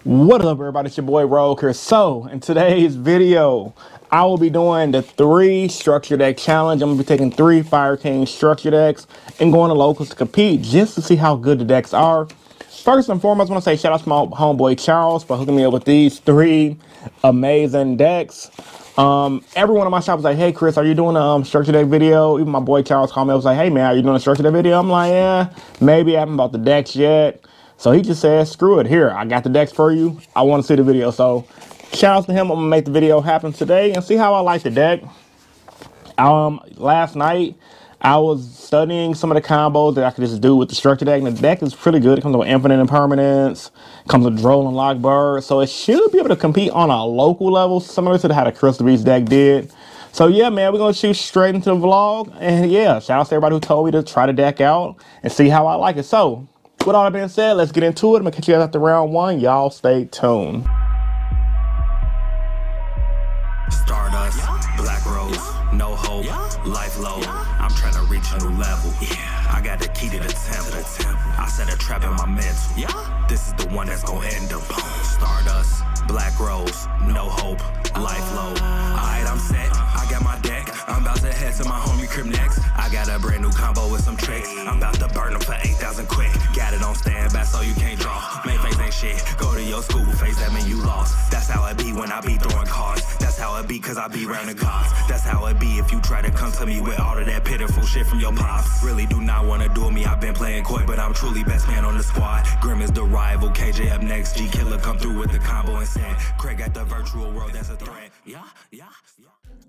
What up, everybody? It's your boy Rogue here. So in today's video, I will be doing the 3 structure deck challenge. I'm gonna be taking 3 Fire King structure decks and going to locals to compete just to see how good the decks are. First and foremost, I want to say shout out to my homeboy Charles for hooking me up with these 3 amazing decks. Everyone in my shop was like, "Hey Chris, are you doing a structure deck video?" Even my boy Charles called me. I was like, "Hey man, are you doing a structure deck video?" I'm like, "Yeah, maybe I haven't bought the decks yet." So he just said, "Screw it, here, I got the decks for you. I want to see the video." So shout out to him. I'm gonna make the video happen today and see how I like the deck. Last night I was studying some of the combos that I could just do with the structure deck, and the deck is pretty good. It comes with infinite impermanence, comes with Droll and Lockbird, so it should be able to compete on a local level, similar to how the Crystal Beast deck did. So yeah, man, we're gonna shoot straight into the vlog, and yeah, shout out to everybody who told me to try the deck out and see how I like it. So with all that being said, let's get into it. I'm gonna catch you guys after round 1. Y'all stay tuned. Stardust, black rose, no hope, life low. I'm trying to reach a new level. I got the key to the temple. I set a trap in my mental. This is the one that's gonna end up. Stardust, black rose, no hope, life low. Alright, I'm set. I got my deck. I'm about to head to my homie crib next. I got a brand new combo with some tricks. I'm about to burn them for 8,000 quick. Got it on standby so you can't draw. Main face ain't shit. Go to your school face, that mean you lost. That's how it be when I be throwing cards. That's how it be cause I be round the gods. That's how it be if you try to come to me with all of that pitiful shit from your pops. Really do not want to duel me. I've been playing coy, but I'm truly best man on the squad. Grim is the rival. KJ up next. G Killer come through with the combo and said Craig got the virtual world. That's a threat. Yeah.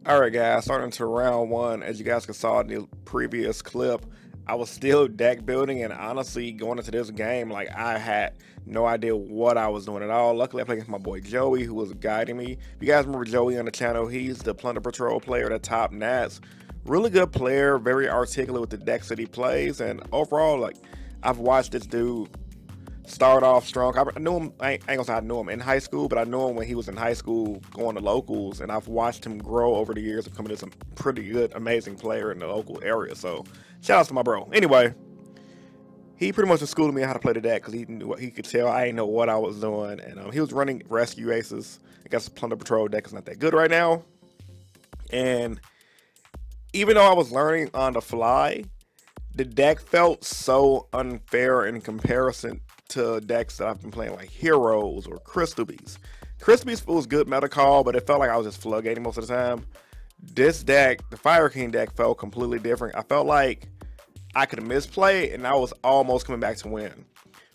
Alright guys, starting to round 1. As you guys saw in the previous clip, I was still deck building, and honestly going into this game, like, I had no idea what I was doing at all. Luckily I played against my boy Joey, who was guiding me. If you guys remember Joey on the channel, he's the Plunder Patrol player, the top Nats. Really good player, very articulate with the decks that he plays, and overall, like, I've watched this dude start off strong. I knew him, I ain't gonna say I knew him in high school, but I knew him when he was in high school going to locals, and I've watched him grow over the years, becoming this pretty good, amazing player in the local area. So shout out to my bro. Anyway, he pretty much was schooling me how to play the deck because he knew what he could tell. I didn't know what I was doing, and he was running rescue aces. I guess the Plunder Patrol deck is not that good right now, and even though I was learning on the fly, the deck felt so unfair in comparison to decks that I've been playing, like Heroes or Crystal Beast. Crystal Beast was good meta call, but it felt like I was just floodgating most of the time. This deck, the Fire King deck, felt completely different. I felt like I could misplay, and I was almost coming back to win.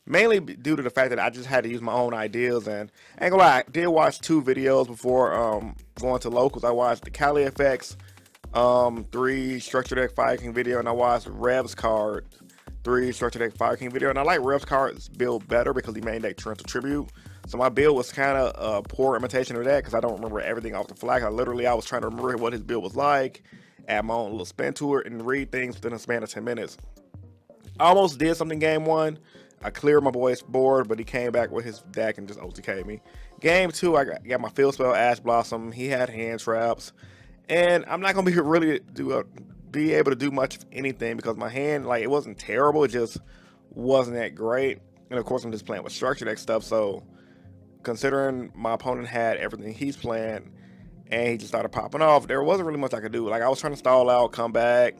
Mainly due to the fact that I just had to use my own ideas, and I ain't gonna lie, I did watch 2 videos before going to locals. I watched the Cali FX 3 structure deck Fire King video, and I watched Rev's card 3 structure deck Fire King video, and I like Rev's card's build better because he made that Torrential Tribute. So my build was kind of a poor imitation of that because I don't remember everything off the fly. I was trying to remember what his build was like, add my own little spin to it, and read things within a span of 10 minutes. I almost did something game 1. I cleared my boy's board, but he came back with his deck and just OTK'd me. Game 2, I got my field spell Ash Blossom. He had hand traps, and I'm not gonna be able to do much of anything because my hand, like, it wasn't terrible, it just wasn't that great. And of course I'm just playing with structure deck stuff, so considering my opponent had everything he's playing and he just started popping off, there wasn't really much I could do. Like, I was trying to stall out, come back,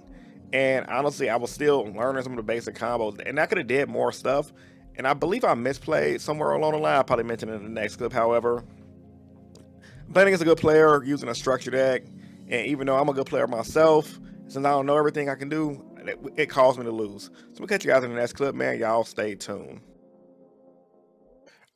and honestly I was still learning some of the basic combos, and I could have did more stuff, and I believe I misplayed somewhere along the line. I'll probably mention it in the next clip. However, I'm playing against a good player using a structure deck, and even though I'm a good player myself, since I don't know everything I can do, it caused me to lose. So we'll catch you guys in the next clip, man. Y'all stay tuned.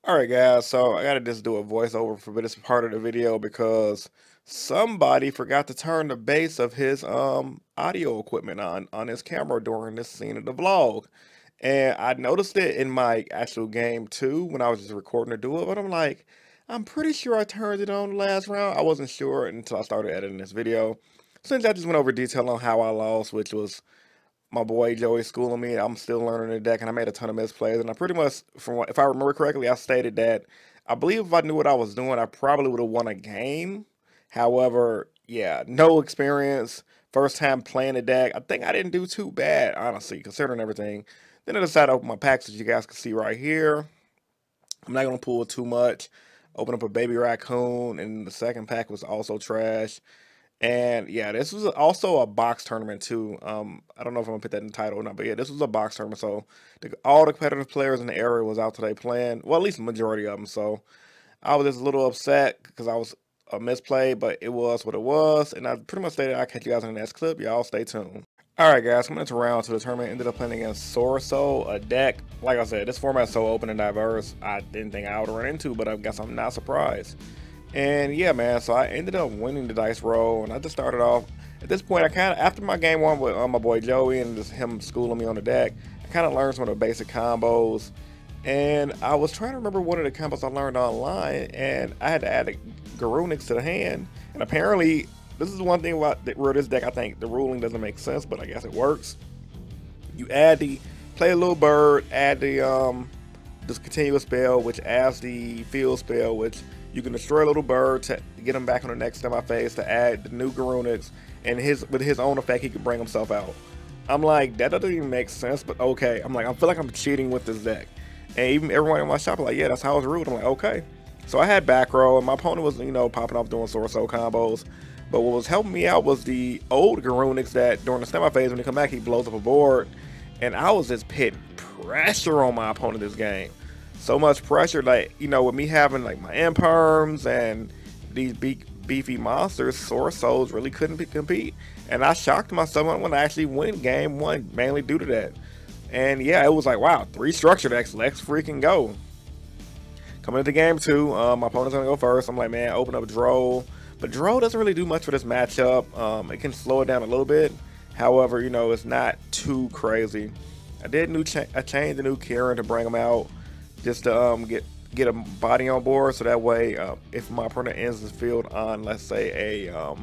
Alright guys, so I gotta just do a voiceover for this part of the video because somebody forgot to turn the base of his audio equipment on his camera during this scene of the vlog. And I noticed it in my actual game too when I was just recording the duo, but I'm like, I'm pretty sure I turned it on the last round. I wasn't sure until I started editing this video. Since I just went over detail on how I lost, which was my boy Joey schooling me, I'm still learning the deck, and I made a ton of misplays. And I pretty much, if I remember correctly, I stated that I believe if I knew what I was doing, I probably would have won a game. However, yeah, no experience, first time playing the deck. I think I didn't do too bad, honestly, considering everything. Then I decided to open my packs, as you guys can see right here. I'm not gonna pull too much. Open up a baby raccoon, and the second pack was also trash. And yeah, this was also a box tournament too. I don't know if I'm gonna put that in the title or not, but yeah, this was a box tournament. So all the competitive players in the area was out today playing. Well, at least the majority of them. So I was just a little upset because I was a misplay, but it was what it was. And I pretty much stated I'll catch you guys in the next clip. Y'all stay tuned. Alright guys, coming into round 2 of the tournament, ended up playing against Sorso, a deck. Like I said, this format is so open and diverse, I didn't think I would run into, but I guess I'm not surprised. And yeah, man, so I ended up winning the dice roll, and I just started off. At this point, I kind of, after my game 1 with my boy Joey and just him schooling me on the deck, I kind of learned some of the basic combos. And I was trying to remember one of the combos I learned online, and I had to add a Garunix to the hand. And apparently, this is one thing about this deck, I think the ruling doesn't make sense, but I guess it works. You add play a little bird, add this continuous spell, which adds the field spell, which you can destroy a little bird to get him back on the next semi-phase to add the new Garunix, and with his own effect, he can bring himself out. I'm like, that doesn't even make sense, but okay. I'm like, I feel like I'm cheating with this deck. And even everyone in my shop was like, yeah, that's how it's ruled. I'm like, okay. So I had back row, and my opponent was, popping off doing Sorso combos. But what was helping me out was the old Garunix that during the semi-phase, when he come back, he blows up a board. And I was just putting pressure on my opponent this game. So much pressure, like, with me having like my imperms and these beefy monsters, Sorsos really couldn't compete. And I shocked myself when I actually win game 1, mainly due to that. And yeah, it was like, wow, 3 structure decks, let's freaking go. Coming into game 2, my opponent's gonna go first. I'm like, man, open up Droll. But Droll doesn't really do much for this matchup. It can slow it down a little bit. However, it's not too crazy. I did change the new Kieran to bring him out, just to get a body on board, so that way, if my opponent ends the field on, let's say a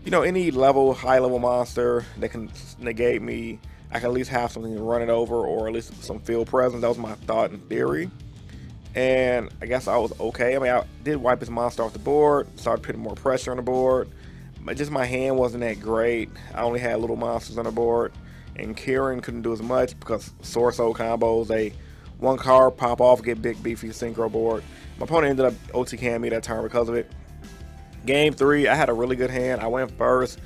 any high level monster that can negate me, I can at least have something to run it over, or at least some field presence. That was my thought in theory. And I guess I was okay. I mean, I did wipe his monster off the board, started putting more pressure on the board. But just my hand wasn't that great. I only had little monsters on the board. And Kieran couldn't do as much because Sorso combos, they one card pop off, get big beefy synchro board. My opponent ended up OTKing me that turn because of it. Game 3, I had a really good hand. I went first.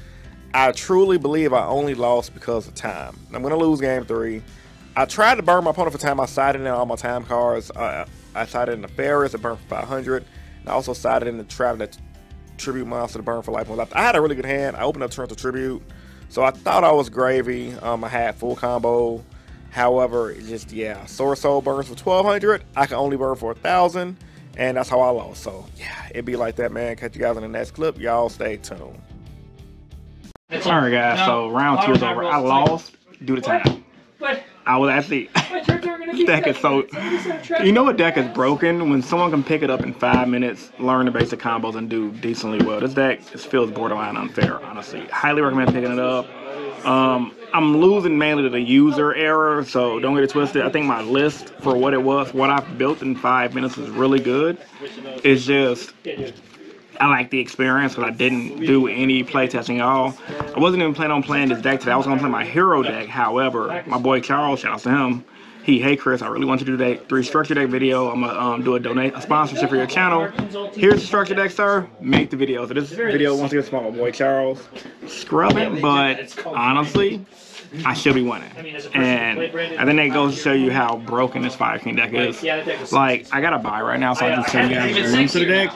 I truly believe I only lost because of time. I'm going to lose game 3. I tried to burn my opponent for time. I sided in all my time cards. I sided in the Ferris to burn for 500. And I also sided in the Trap that Tribute monster to burn for life. I had a really good hand. I opened up turn to Tribute. So I thought I was gravy. I had full combo. However, it just, yeah. Sorso burns for 1200. I can only burn for 1000. And that's how I lost. So, yeah, it be like that, man. Catch you guys in the next clip. Y'all stay tuned. Alright, guys. So, round 2 is over. I lost due to time. I was actually, this deck is so, a deck is broken when someone can pick it up in 5 minutes, learn the basic combos, and do decently well. This deck feels borderline unfair, honestly. Highly recommend picking it up. I'm losing mainly to the user error, so don't get it twisted. I think my list for what it was, what I've built in 5 minutes is really good. It's just, I like the experience because I didn't do any playtesting at all. I wasn't even planning on playing this deck today. I was going to play my hero deck. However, my boy Charles, shout out to him. Hey Chris, I really want you to do that 3 structure deck video. I'm gonna do a sponsorship for your channel. Here's the structure deck, sir. Make the video. So this video once again is my boy Charles. Scrubbing, but honestly, I should be winning. And I think that goes to show you how broken this Fire King deck is. Like, I gotta buy right now so I can show you guys the rooms to the deck.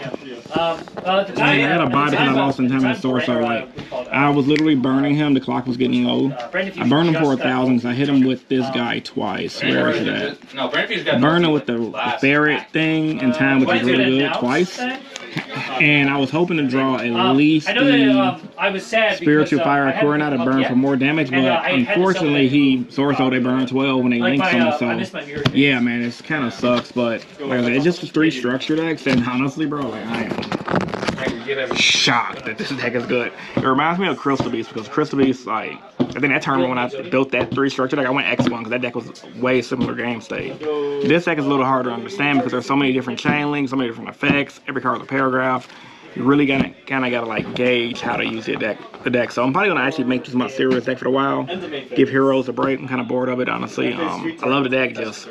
And I gotta buy because I lost in time in the store, so like, I was literally burning him. The clock was getting low. I burned him for 1000 because I hit him with this guy twice. Where is it at? I burned him with the ferret thing in time, which is really good, twice. And I was hoping to draw at least the Spiritual Fire Corona to burn for more damage, but unfortunately Sorso they burn 12 when they link someone, so yeah, man, it kind of sucks. But like I said, it's just 3 structure decks, and honestly, bro, like, I am shocked that this deck is good. It reminds me of Crystal Beast, because Crystal Beast, like, I think that tournament when I built that 3 structure deck, I went X1 because that deck was way similar game state. This deck is a little harder to understand because there's so many different chain links, so many different effects, every card is a paragraph. You really kind of gotta like gauge how to use the deck. So I'm probably gonna actually make this my serious deck for a while. Give heroes a break. I'm kind of bored of it, honestly. I love the deck. Just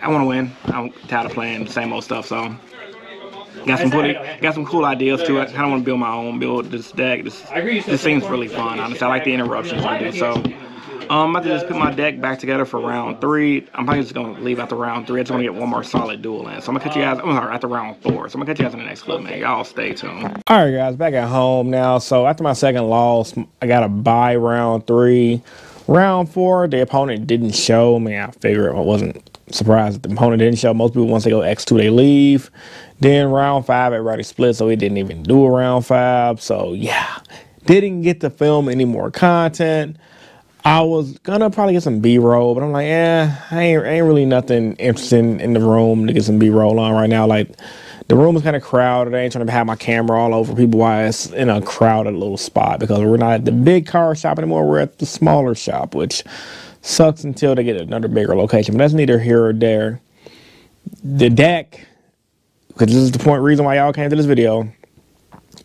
I want to win. I'm tired of playing the same old stuff, so got some cool ideas to it. I kind of want to build my own, build this deck. This seems really fun, honestly. I like the interruptions I do, so I'm about to just put my deck back together for round 3. I'm probably just going to leave after round 3. I just want to get one more solid duel in. So I'm going to catch you guys, after round 4. So I'm going to catch you guys in the next clip, man. Y'all stay tuned. All right, guys, back at home now. So after my second loss, I got to bye round 3. Round 4, the opponent didn't show. I figured I wasn't surprised that the opponent didn't show. Most people, once they go X2, they leave. Then round 5, everybody split, so we didn't even do a round 5. So, yeah, didn't get to film any more content. I was gonna probably get some B-roll, but I'm like, I ain't really nothing interesting in the room to get some B-roll on right now. Like, the room is kind of crowded. I ain't trying to have my camera all over people while it's in a crowded little spot, because we're not at the big car shop anymore. We're at the smaller shop, which sucks until they get another bigger location. But that's neither here or there. The deck, because this is the reason why y'all came to this video,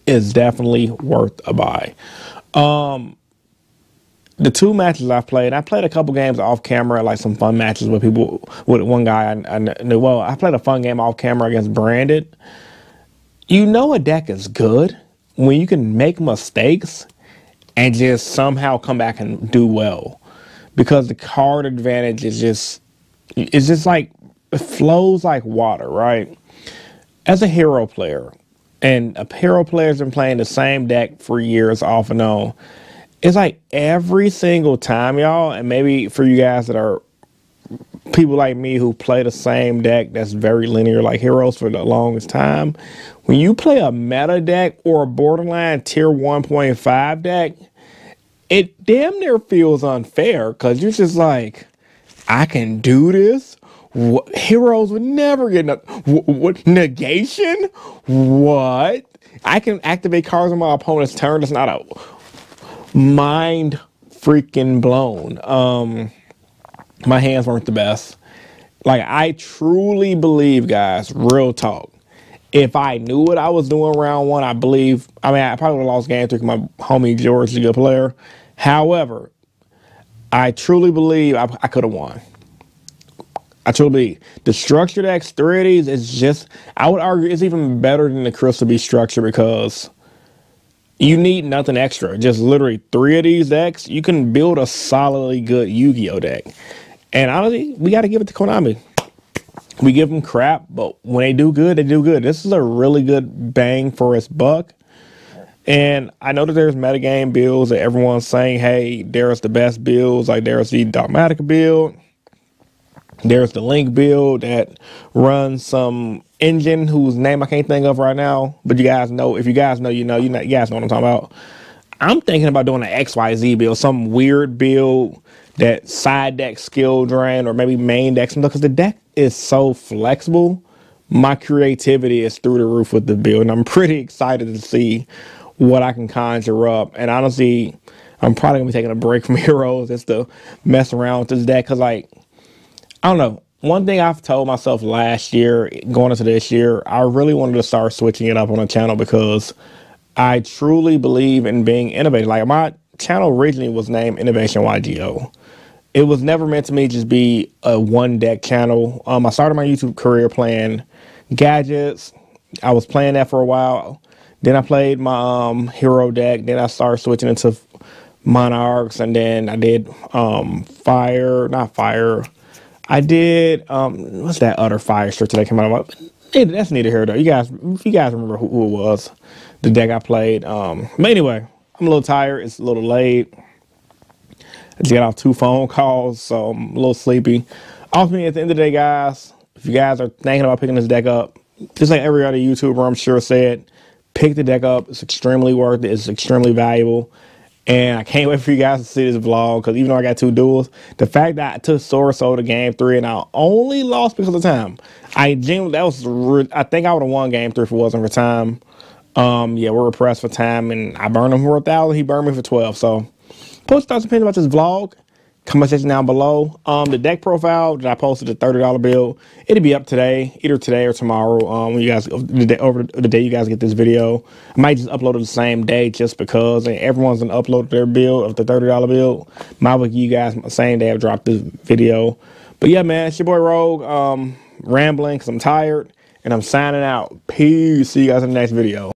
is definitely worth a buy. The 2 matches I played a couple games off camera, like some fun matches with people. With one guy I knew. Well, I played a fun game off camera against Branded. You know a deck is good when you can make mistakes and just somehow come back and do well, because the card advantage is just like, it flows like water, right? As a hero player, and a hero player's been playing the same deck for years off and on. It's like every single time, y'all, and maybe for you guys that are people like me who play the same deck that's very linear like Heroes for the longest time, when you play a meta deck or a borderline tier 1.5 deck, it damn near feels unfair, because you're just like, I can do this? Heroes would never get negation? What? I can activate cards on my opponent's turn. That's not a mind freaking blown. My hands weren't the best. Like, I truly believe, guys, real talk, if I knew what I was doing round 1, I probably would have lost game 3 because my homie George is a good player. However, I truly believe I could have won. I truly believe the structured X 3 of these is just, I would argue it's even better than the Crystal Beast structure, because you need nothing extra. Just literally 3 of these decks, you can build a solidly good Yu-Gi-Oh deck. And honestly, we got to give it to Konami. We give them crap, but when they do good, they do good. This is a really good bang for its buck. And I know that there's metagame builds that everyone's saying, hey, there's the best builds. Like, there's the Dogmatic build. There's the Link build that runs some engine whose name I can't think of right now. But you guys know, if you guys know, you guys know what I'm talking about. I'm thinking about doing an XYZ build, some weird build that side deck skill drain, or maybe main deck, because the deck is so flexible. My creativity is through the roof with the build, and I'm pretty excited to see what I can conjure up. And honestly, I'm probably gonna be taking a break from Heroes just to mess around with this deck, because, like, I don't know. One thing I've told myself last year, going into this year, I really wanted to start switching it up on the channel, because I truly believe in being innovative. Like, my channel originally was named Innovation Yugioh. It was never meant to me just be a one deck channel. I started my YouTube career playing gadgets. I was playing that for a while. Then I played my hero deck. Then I started switching into Monarchs, and then I did I did what's that other fire structure that came out of? That's neither here or there. You guys, if you guys remember who it was, the deck I played. But anyway, I'm a little tired. It's a little late. I just got off 2 phone calls, so I'm a little sleepy. Ultimately, at the end of the day, guys, if you guys are thinking about picking this deck up, just like every other YouTuber I'm sure said, pick the deck up. It's extremely worth it. It's extremely valuable. And I can't wait for you guys to see this vlog, because even though I got 2 duels, the fact that I took Sora Soul to game 3 and I only lost because of time. I think I would have won game 3 if it wasn't for time. Yeah, we're pressed for time, and I burned him for 1,000. He burned me for 12. So, post thoughts and opinions about this vlog. Comment section down below. The deck profile that I posted, the $30 bill, it'll be up today, either today or tomorrow. When you guys over the day you guys get this video, I might just upload it the same day, just because, and everyone's gonna upload their bill of the $30 bill. Might give you guys the same day I dropped this video. But yeah, man, it's your boy Rogue, rambling because I'm tired, and I'm signing out. Peace. See you guys in the next video.